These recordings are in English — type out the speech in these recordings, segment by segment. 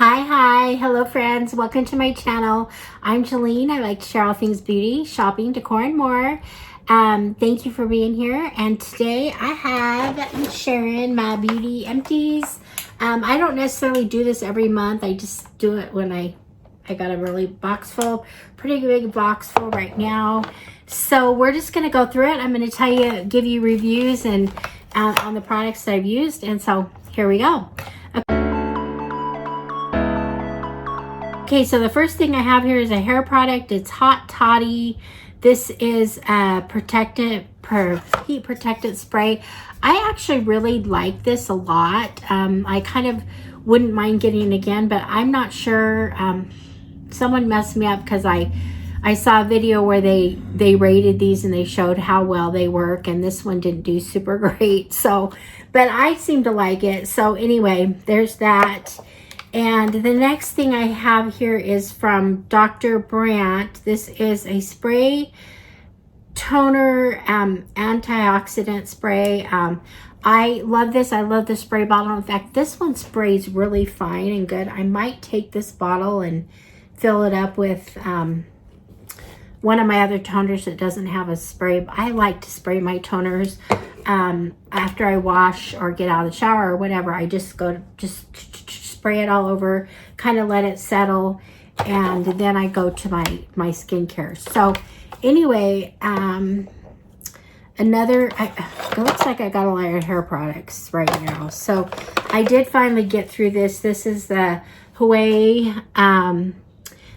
Hi, hello friends, welcome to my channel. I'm Jolene. I like to share all things beauty, shopping, decor, and more. Thank you for being here. And today I'm sharing my beauty empties. I don't necessarily do this every month. I just do it when I got a really pretty big box full right now. So we're just going to go through it. I'm going to give you reviews and on the products that I've used. And so here we go. Okay, so the first thing I have here is a hair product. It's Hot Toddy. This is a heat protectant spray. I actually really like this a lot. I kind of wouldn't mind getting it again, but I'm not sure. Someone messed me up because I saw a video where they rated these and they showed how well they work, and this one didn't do super great. So, but I seem to like it. So anyway, there's that. And the next thing I have here is from Dr. Brandt. This is a spray toner antioxidant spray. I love this. I love the spray bottle. In fact, this one sprays really fine and good. I might take this bottle and fill it up with one of my other toners that doesn't have a spray. I like to spray my toners after I wash or get out of the shower or whatever. I just spray it all over, kind of let it settle, and then I go to my skincare. So anyway, it looks like I got a lot of hair products right now. So I did finally get through this. This is the Hawaii.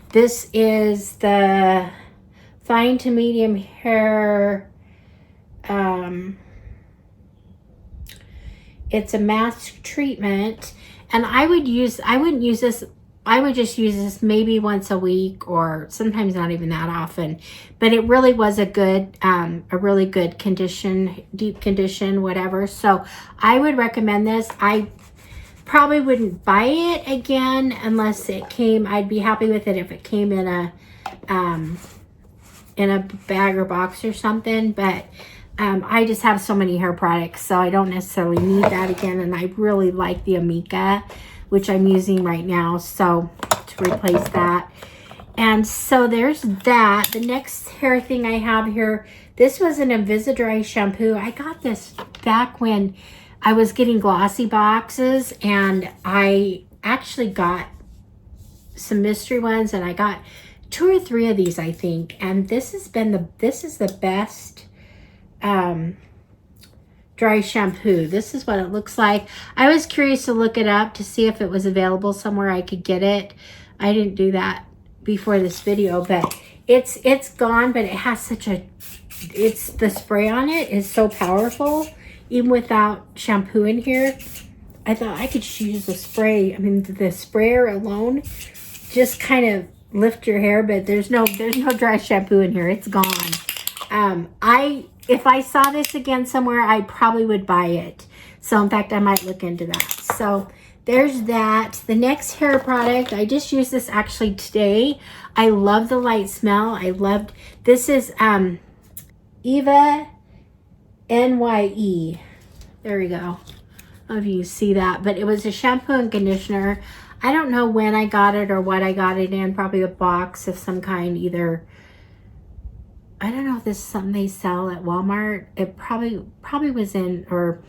This is the fine to medium hair. It's a mask treatment. And I wouldn't use this. I would just use this maybe once a week, or sometimes not even that often. But it really was a really good condition, deep condition, whatever. So I would recommend this. I probably wouldn't buy it again unless it came. I'd be happy with it if it came in a bag or box or something. But I just have so many hair products, so I don't necessarily need that again. And I really like the Amika, which I'm using right now, so to replace that. And so there's that. The next hair thing I have here, this was an Invisidry shampoo. I got this back when I was getting glossy boxes, and I actually got some mystery ones, and I got 2 or 3 of these, I think. And this is the best dry shampoo. This is what it looks like. I was curious to look it up to see if it was available somewhere I could get it. I didn't do that before this video, but it's gone. But it has the spray on it is so powerful, even without shampoo in here. I thought I could just use the spray. I mean, the sprayer alone just kind of lift your hair, but there's no dry shampoo in here. It's gone. If I saw this again somewhere, I probably would buy it. So in fact, I might look into that. So there's that. The next hair product, I just used this actually today. I love the light smell. This is Eva NYE. There we go. I don't know if you see that, but it was a shampoo and conditioner. I don't know when I got it or what I got it in. Probably a box of some kind, either. I don't know if this is something they sell at Walmart. It probably was in, or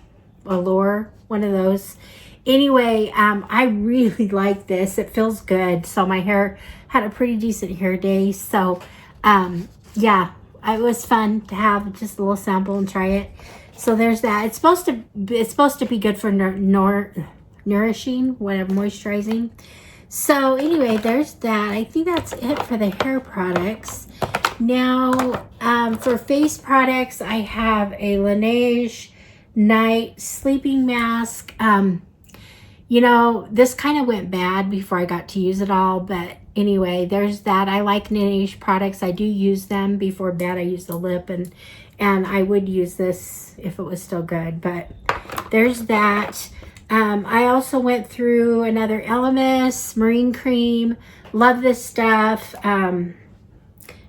ALLURE, one of those. Anyway, I really like this. It feels good. So my hair had a pretty decent hair day. So yeah, it was fun to have just a little sample and try it. So there's that. It's supposed to be good for nourishing, whatever, moisturizing. So anyway, there's that. I think that's it for the hair products. Now, for face products, I have a Laneige Night Sleeping Mask. You know, this kind of went bad before I got to use it all, but anyway, there's that. I like Laneige products. I do use them before bed. I use the lip, and I would use this if it was still good, but there's that. I also went through another Elemis Marine Cream. Love this stuff.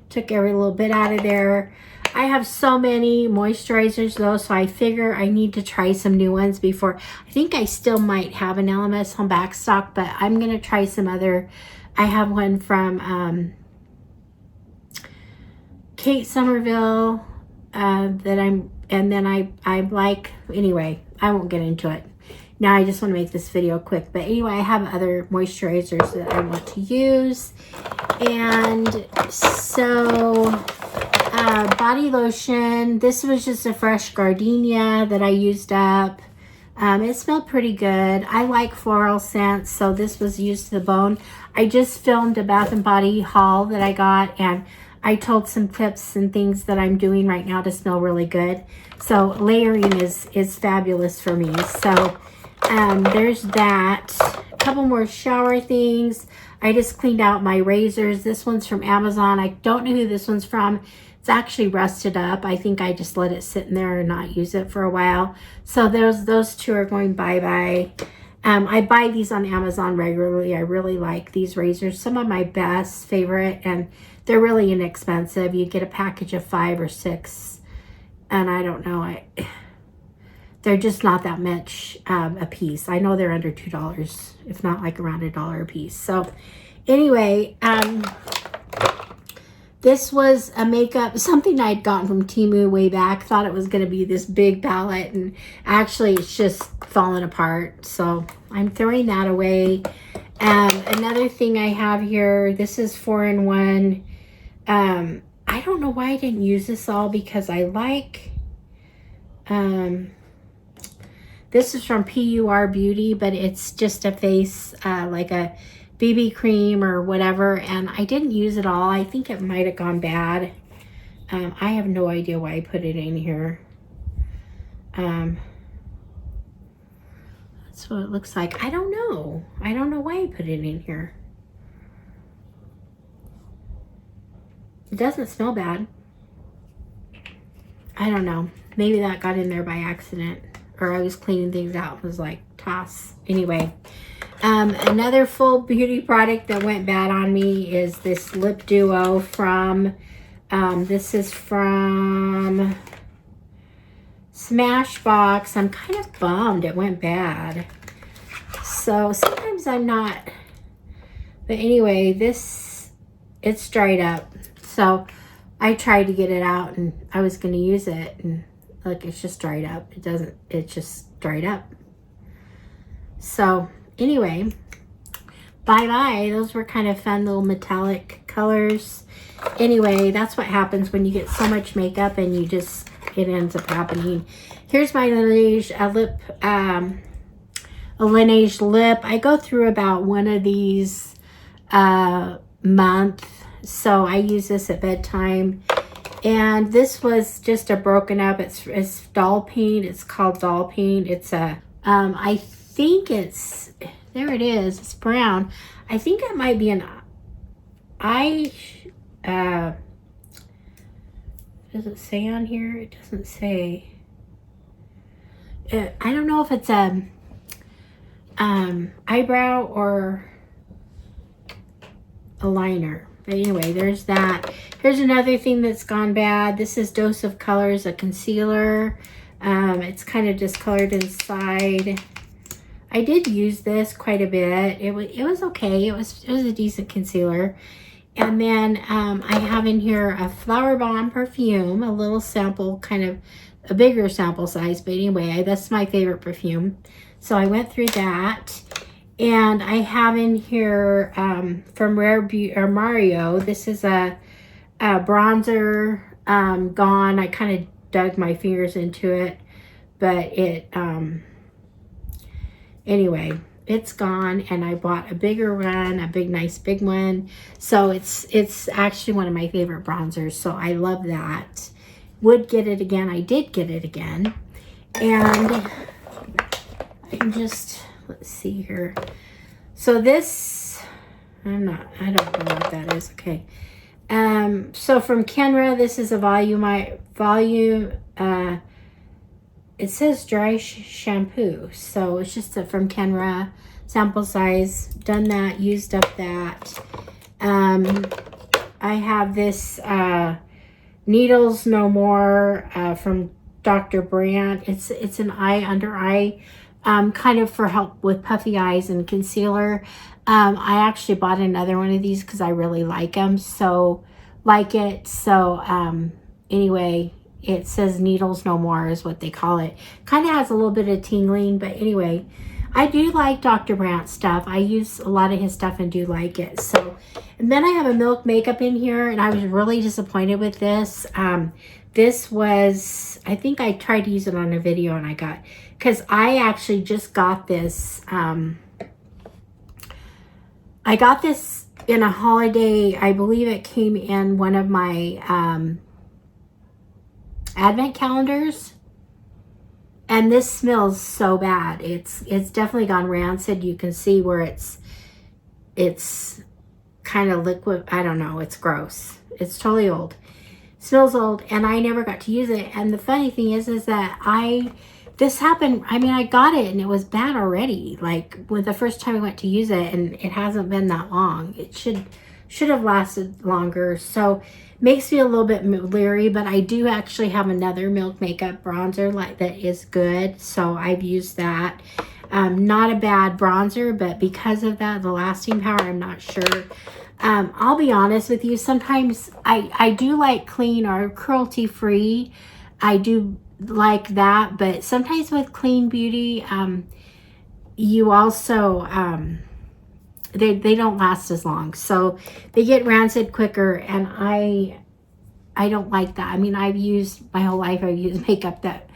Took every little bit out of there. I have so many moisturizers though, so I figure I need to try some new ones before. I think I still might have an LMS on back stock, but I'm going to try some other. I have one from Kate Somerville that and then I like, anyway, I won't get into it. Now I just want to make this video quick. But anyway, I have other moisturizers that I want to use. And so, body lotion. This was just a fresh gardenia that I used up. It smelled pretty good. I like floral scents, so this was used to the bone. I just filmed a Bath & Body haul that I got, and I told some tips and things that I'm doing right now to smell really good. So layering is fabulous for me. So there's that. A couple more shower things. I just cleaned out my razors. This one's from Amazon. I don't know who this one's from. It's actually rusted up. I think I just let it sit in there and not use it for a while. So those two are going bye-bye. I buy these on Amazon regularly. I really like these razors. Some of my best favorite, and they're really inexpensive. You get a package of 5 or 6, and I don't know. They're just not that much a piece. I know they're under $2, if not like around $1 a piece. So anyway, this was a makeup, something I'd gotten from Temu way back. Thought it was going to be this big palette, and actually it's just fallen apart. So I'm throwing that away. Another thing I have here, this is 4-in-1. I don't know why I didn't use this all, because I like, this is from PUR Beauty, but it's just a face, like a BB cream or whatever, and I didn't use it all. I think it might have gone bad. I have no idea why I put it in here. That's what it looks like. I don't know. I don't know why I put it in here. It doesn't smell bad. I don't know. Maybe that got in there by accident, or I was cleaning things out and was like, toss. Anyway, another full beauty product that went bad on me is this lip duo from, this is from Smashbox. I'm kind of bummed it went bad. So sometimes I'm not, but anyway, it's dried up. So I tried to get it out, and I was going to use it, and look, it's just dried up. It's just dried up. So anyway, bye-bye. Those were kind of fun little metallic colors. Anyway, that's what happens when you get so much makeup and it ends up happening. Here's my Laneige lip, a Laneige lip. I go through about one of these month. So I use this at bedtime. And this was just a broken up, it's doll paint. It's called doll paint. It's a, I think it's, there it is, it's brown. I think it might be an eye, does it say on here? It doesn't say. I don't know if it's a eyebrow or a liner. But anyway, there's that. Here's another thing that's gone bad. This is Dose of Colors, a concealer. It's kind of discolored inside. I did use this quite a bit. It was okay. It was a decent concealer. And then I have in here a Flower Bomb perfume, a little sample, kind of a bigger sample size. But anyway, that's my favorite perfume. So I went through that. And I have in here from Rare Beauty or Mario. This is a bronzer gone. I kind of dug my fingers into it, but it anyway, it's gone. And I bought a bigger one, a nice big one. So it's actually one of my favorite bronzers. So I love that. Would get it again. I did get it again, and I'm just. Let's see here. So this, I don't know what that is. Okay. So from Kenra, this is a volume, it says dry shampoo. So it's just from Kenra, sample size, done that, used up that. I have this Needles No More from Dr. Brandt. It's an under eye kind of for help with puffy eyes and concealer. I actually bought another one of these because I really like them. So anyway, it says Needles No More is what they call it. Kind of has a little bit of tingling, but anyway, I do like Dr. Brandt stuff. I use a lot of his stuff and do like it. So, and then I have a Milk makeup in here, and I was really disappointed with this. This was, I think I tried to use it on a video, and I got, because I actually just got this. I got this in a holiday. I believe it came in one of my advent calendars. And this smells so bad. It's definitely gone rancid. You can see where it's kind of liquid. I don't know. It's gross. It's totally old. Smells old, and I never got to use it. And the funny thing is that this happened. I mean, I got it and it was bad already. Like when the first time I went to use it, and it hasn't been that long. It should have lasted longer. So makes me a little bit leery, but I do actually have another Milk makeup bronzer that is good. So I've used that. Not a bad bronzer, but because of that, the lasting power, I'm not sure. I'll be honest with you. Sometimes I do like clean or cruelty free. I do like that, but sometimes with clean beauty, you also, they don't last as long, so they get rancid quicker, and I don't like that. I mean, I've used my whole life, I've used makeup that,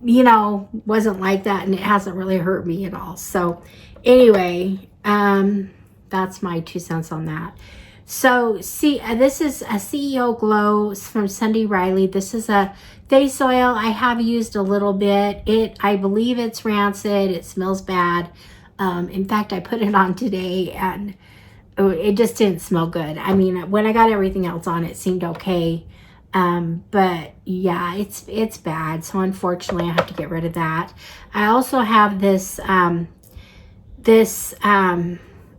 you know, wasn't like that, and it hasn't really hurt me at all. So anyway, that's my 2 cents on that. So see, this is a CEO Glow from Sunday Riley. This is a face oil. I have used a little bit. I believe it's rancid. It smells bad. In fact, I put it on today, and it just didn't smell good. I mean, when I got everything else on, it seemed okay. But yeah, it's bad. So unfortunately, I have to get rid of that. I also have this,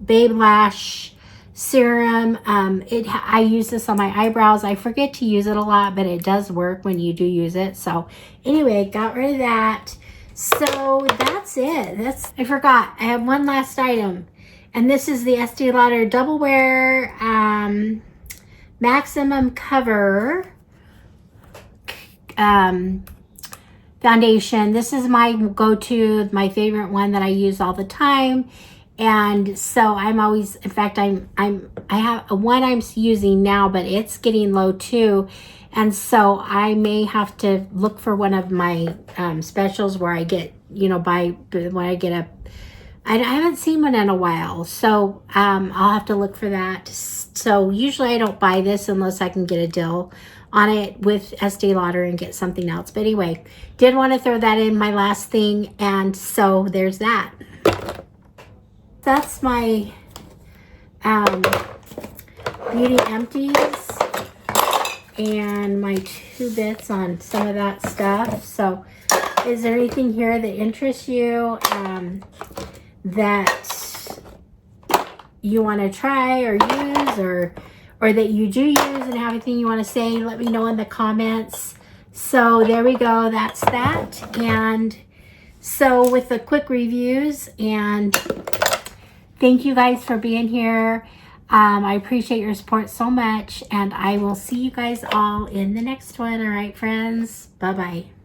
Babe Lash serum. I use this on my eyebrows. I forget to use it a lot, but it does work when you do use it. So anyway, got rid of that. So that's it. I forgot. I have one last item, and this is the Estee Lauder Double Wear Maximum Cover foundation. This is my go-to, my favorite one that I use all the time. And so I'm always, in fact, I have one I'm using now, but it's getting low too. And so I may have to look for one of my specials where I get, you know, when I get I haven't seen one in a while. So I'll have to look for that. So usually I don't buy this unless I can get a deal on it with Estee Lauder and get something else. But anyway, did want to throw that in, my last thing. And so there's that. That's my Beauty Empties and my 2 bits on some of that stuff. So is there anything here that interests you that you want to try or use, or that you do use and have anything you want to say? Let me know in the comments. So there we go. That's that. And so with the quick reviews, and thank you guys for being here. I appreciate your support so much, and I will see you guys all in the next one. All right, friends. Bye-bye.